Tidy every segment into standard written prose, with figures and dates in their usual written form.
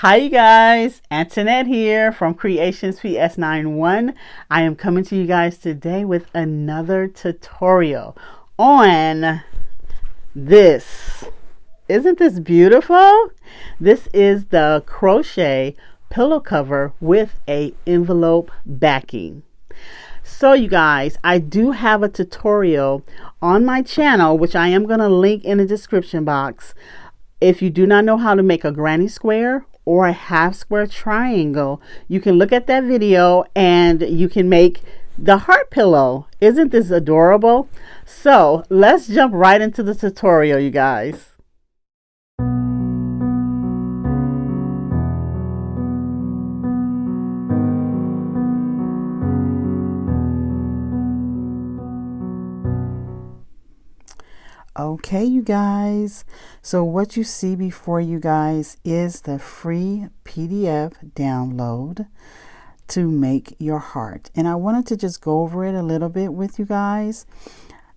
Hi, you guys. Antoinette here from Creations PS91. I am coming to you guys today with another tutorial on this. Isn't this beautiful? This is the crochet pillow cover with a envelope backing. So you guys, I do have a tutorial on my channel, which I am going to link in the description box. If you do not know how to make a granny square or a half square triangle, you can look at that video and you can make the heart pillow. Isn't this adorable? So let's jump right into the tutorial, you guys. Okay, you guys, so what you see before you guys is the free PDF download to make your heart. And I wanted to just go over it a little bit with you guys.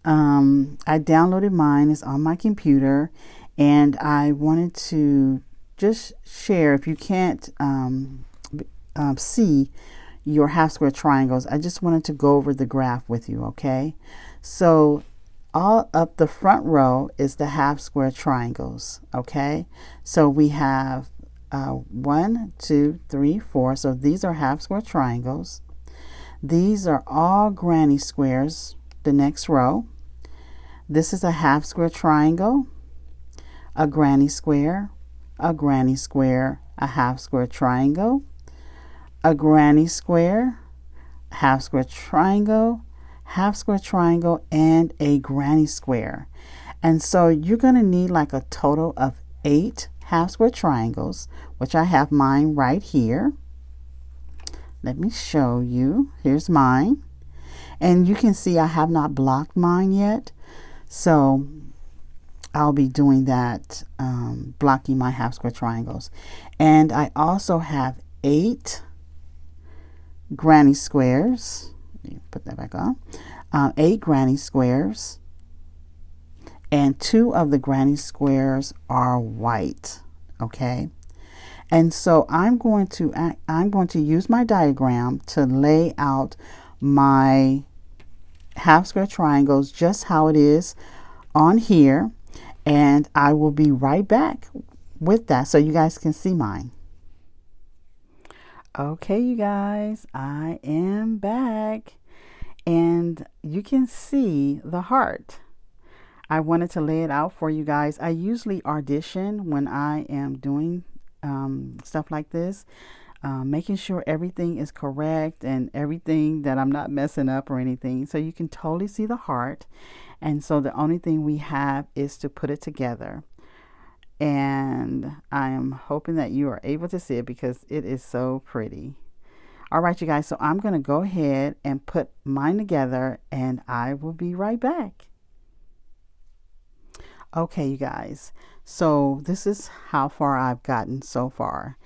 I downloaded mine, it's on my computer, and I wanted to just share, if you can't see your half square triangles, I just wanted to go over the graph with you, okay? So all up the front row is the half square triangles, okay? So we have 1, 2, 3, 4. So these are half square triangles. These are all granny squares, the next row. This is a half square triangle, a granny square, a granny square, a half square triangle, a granny square, half square triangle, half square triangle, and a granny square. And so you're going to need like a total of 8 half square triangles, which I have mine right here. Let me show you. Here's mine. And you can see I have not blocked mine yet. So I'll be doing that, blocking my half square triangles. And I also have 8 granny squares. Let me put that back on. 8 granny squares, and 2 of the granny squares are white, okay? And so I'm going to use my diagram to lay out my half square triangles just how it is on here, and I will be right back with that so you guys can see mine. Okay, you guys, I am back. And you can see the heart. I wanted to lay it out for you guys. I usually audition when I am doing stuff like this, making sure everything is correct and everything that I'm not messing up or anything. So you can totally see the heart. And so the only thing we have is to put it together. And I am hoping that you are able to see it because it is so pretty. All right, you guys, so I'm going to go ahead and put mine together and I will be right back. Okay, you guys, so this is how far I've gotten so far.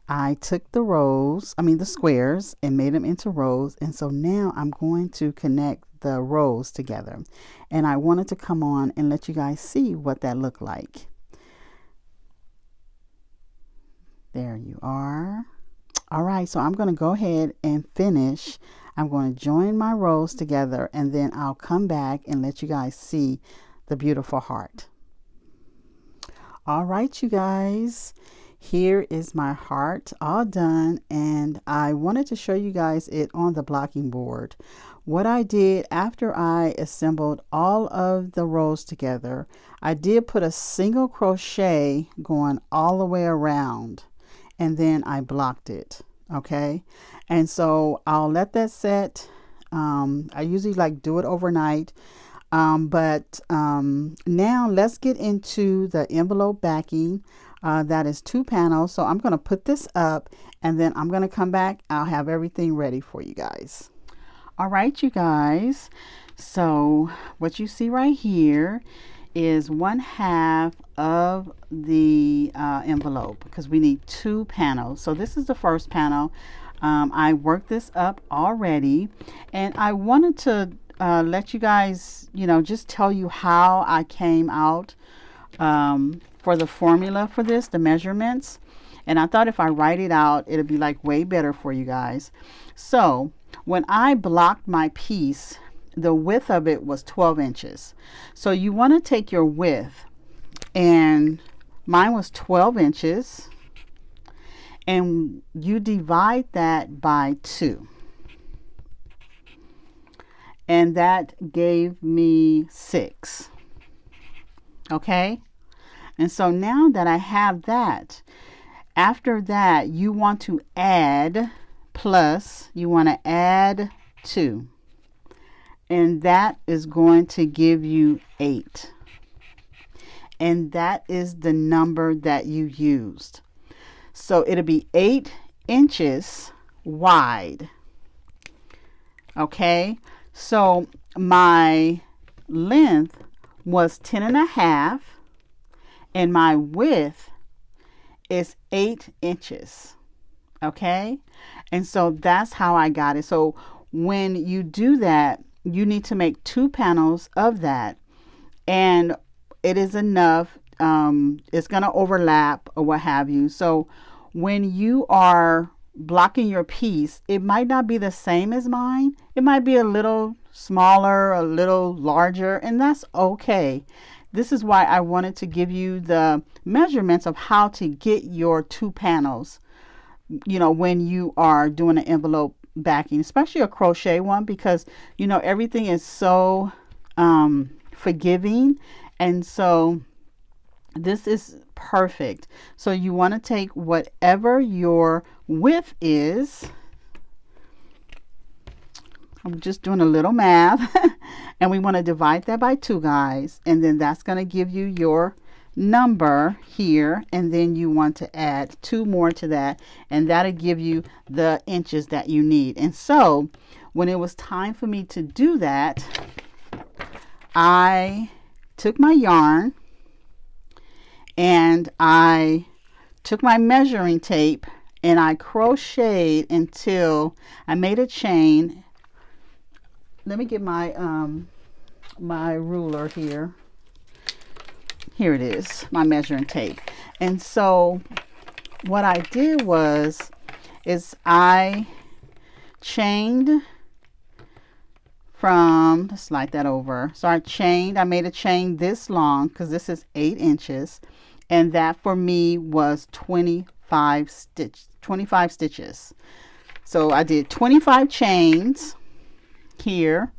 I took the squares and made them into rows. And so now I'm going to connect the rows together. And I wanted to come on and let you guys see what that looked like. There you are. All right, so I'm going to go ahead and finish. I'm going to join my rows together and then I'll come back and let you guys see the beautiful heart. All right, you guys, here is my heart all done, and I wanted to show you guys it on the blocking board. What I did after I assembled all of the rows together, I did put a single crochet going all the way around, and then I blocked it. Okay, and so I'll let that set. I usually like do it overnight, but now let's get into the envelope backing. That is 2 panels, so I'm going to put this up and then I'm going to come back. I'll have everything ready for you guys. All right, you guys, so what you see right here is 1/2 of the envelope because we need 2 panels. So this is the first panel. I worked this up already, and I wanted to let you guys, just tell you how I came out for the formula for this, the measurements. And I thought if I write it out, it'll be like way better for you guys. So when I blocked my piece, the width of it was 12 inches. So you want to take your width, and mine was 12 inches, and you divide that by 2. And that gave me 6. Okay? And so now that I have that, after that, you want to add plus, you want to add 2. And that is going to give you 8. And that is the number that you used. So it'll be 8 inches wide. Okay? So my length was 10.5, and my width is 8 inches. Okay? And so that's how I got it. So when you do that, you need to make 2 panels of that, and it is enough. It's going to overlap or what have you. So when you are blocking your piece, it might not be the same as mine. It might be a little smaller, a little larger, and that's okay. This is why I wanted to give you the measurements of how to get your 2 panels, you know, when you are doing an envelope backing, especially a crochet one, because, you know, everything is so forgiving. And so this is perfect. So you want to take whatever your width is. I'm just doing a little math. And we want to divide that by 2, guys. And then that's going to give you your number here. And then you want to add 2 more to that. And that'll give you the inches that you need. And so when it was time for me to do that, I took my yarn and I took my measuring tape and I crocheted until I made a chain. Let me get my my ruler here. Here it is, my measuring tape. And so what I did is I chained from, let's slide that over. So I made a chain this long because this is 8 inches. And that for me was 25 stitches. So I did 25 chains here,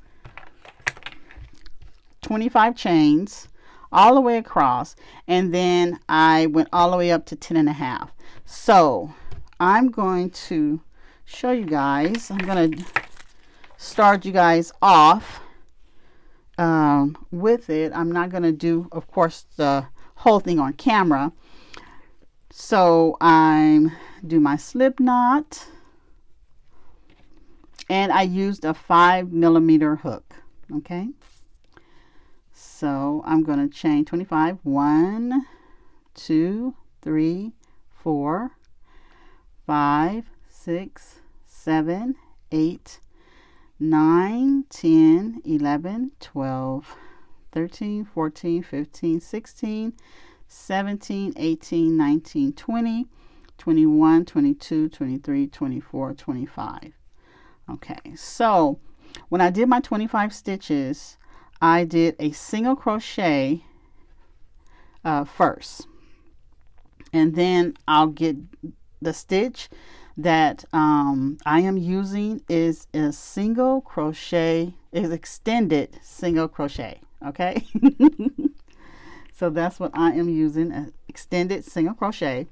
25 chains all the way across, and then I went all the way up to 10.5. So I'm going to show you guys. I'm going to start you guys off with it. I'm not going to do, of course, the whole thing on camera. So I'm do my slip knot, and I used a 5mm hook. Okay, so I'm going to chain 25. 1, 2, 3, 4, 5, 6, 7, 8, 9, 10, 11, 12, 13, 14, 15, 16, 17, 18, 19, 20, 21, 22, 23, 24, 25. Okay, so when I did my 25 stitches, I did a single crochet first, and then I'll get the stitch that I am using is a single crochet, is extended single crochet. Okay. So that's what I am using, an extended single crochet.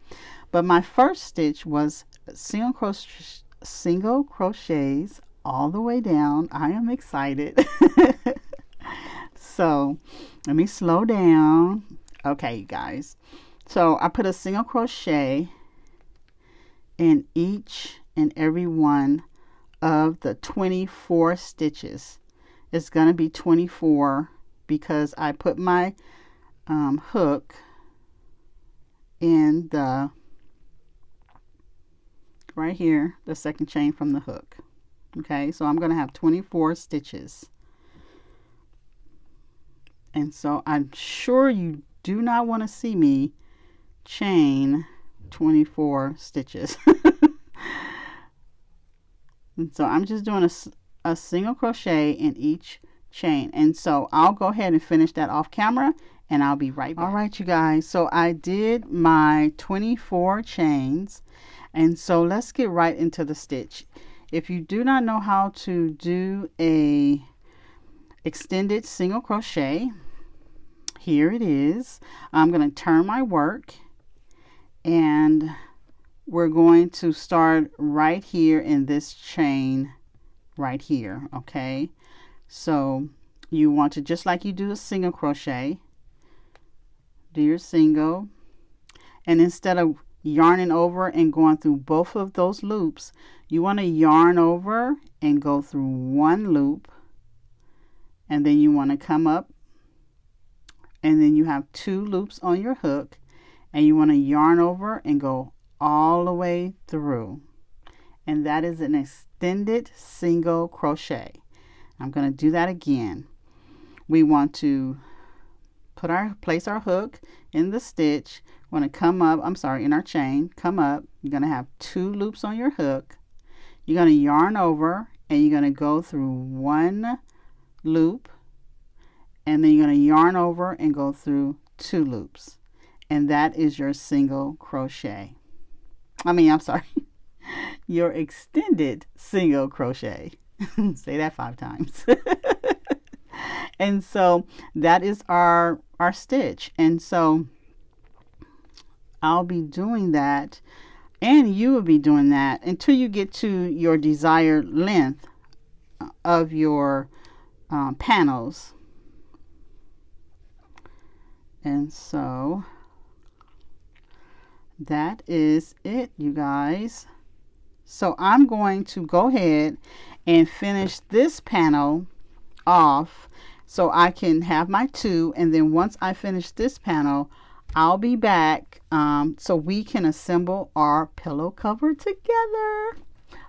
But my first stitch was single crochets all the way down. I am excited. So let me slow down. Okay, you guys. So I put a single crochet in each and every one of the 24 stitches. It's going to be 24 because I put my hook in the right here, the second chain from the hook. Okay, so I'm going to have 24 stitches. And so I'm sure you do not want to see me chain 24 stitches. And so I'm just doing a single crochet in each chain, and so I'll go ahead and finish that off camera and I'll be right back. All right, you guys, so I did my 24 chains, and so let's get right into the stitch. If you do not know how to do a extended single crochet, here it is. I'm going to turn my work, and we're going to start right here in this chain right here. Okay, so you want to, just like you do a single crochet, do your single, and instead of yarning over and going through both of those loops, you want to yarn over and go through one loop, and then you want to come up, and then you have 2 loops on your hook, and you want to yarn over and go all the way through, and that is an extended single crochet. I'm going to do that again. We want to place our hook in the stitch. Want to come up, in our chain, come up. You're going to have 2 loops on your hook. You're going to yarn over, and you're going to go through one loop, and then you're going to yarn over and go through 2 loops, and that is your single crochet. Your extended single crochet. Say that 5 times. And so that is our stitch, and so I'll be doing that, and you will be doing that until you get to your desired length of your panels. And so that is it, you guys. So I'm going to go ahead and finish this panel off so I can have my 2, and then once I finish this panel, I'll be back so we can assemble our pillow cover together.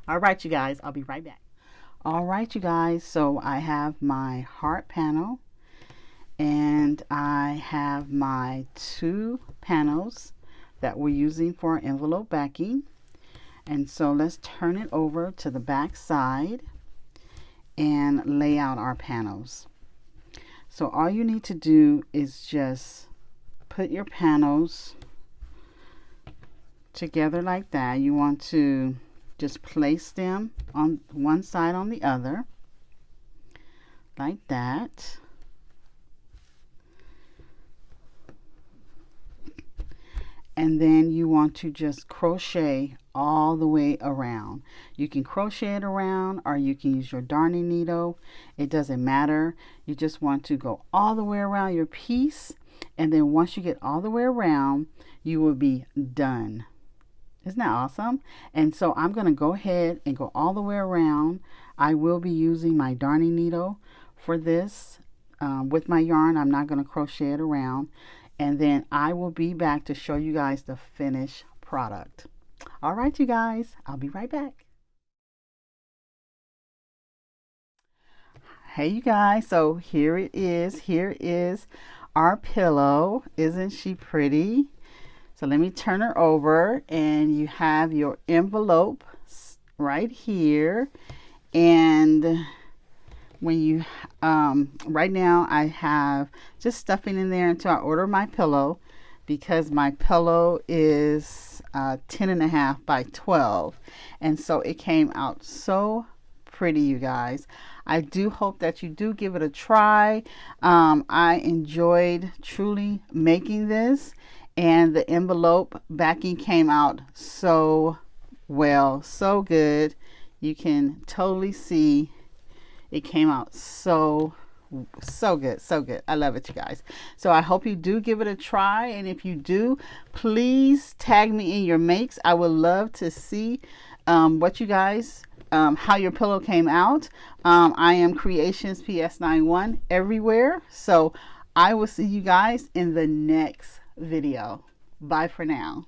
All right, you guys, I'll be right back. All right, you guys, so I have my heart panel, and I have my 2 panels that we're using for our envelope backing. And so let's turn it over to the back side and lay out our panels. So all you need to do is just put your panels together like that. You want to just place them on one side on the other like that. And then you want to just crochet all the way around. You can crochet it around, or you can use your darning needle. It doesn't matter. You just want to go all the way around your piece, and then once you get all the way around, you will be done. Isn't that awesome? And so I'm going to go ahead and go all the way around. I will be using my darning needle for this. With my yarn, I'm not going to crochet it around. And then I will be back to show you guys the finished product. All right, you guys, I'll be right back. Hey, you guys, so here it is. Here is our pillow. Isn't she pretty? So let me turn her over, and you have your envelope right here. And when you right now I have just stuffing in there until I order my pillow, because my pillow is 10.5 by 12, and so it came out so pretty, you guys. I do hope that you do give it a try. I enjoyed truly making this, and the envelope backing came out so well, so good. You can totally see it came out so good, so good. I love it, you guys. So I hope you do give it a try, and if you do, please tag me in your makes. I would love to see what you guys how your pillow came out. I am Creations PS91 everywhere, so I will see you guys in the next video. Bye for now.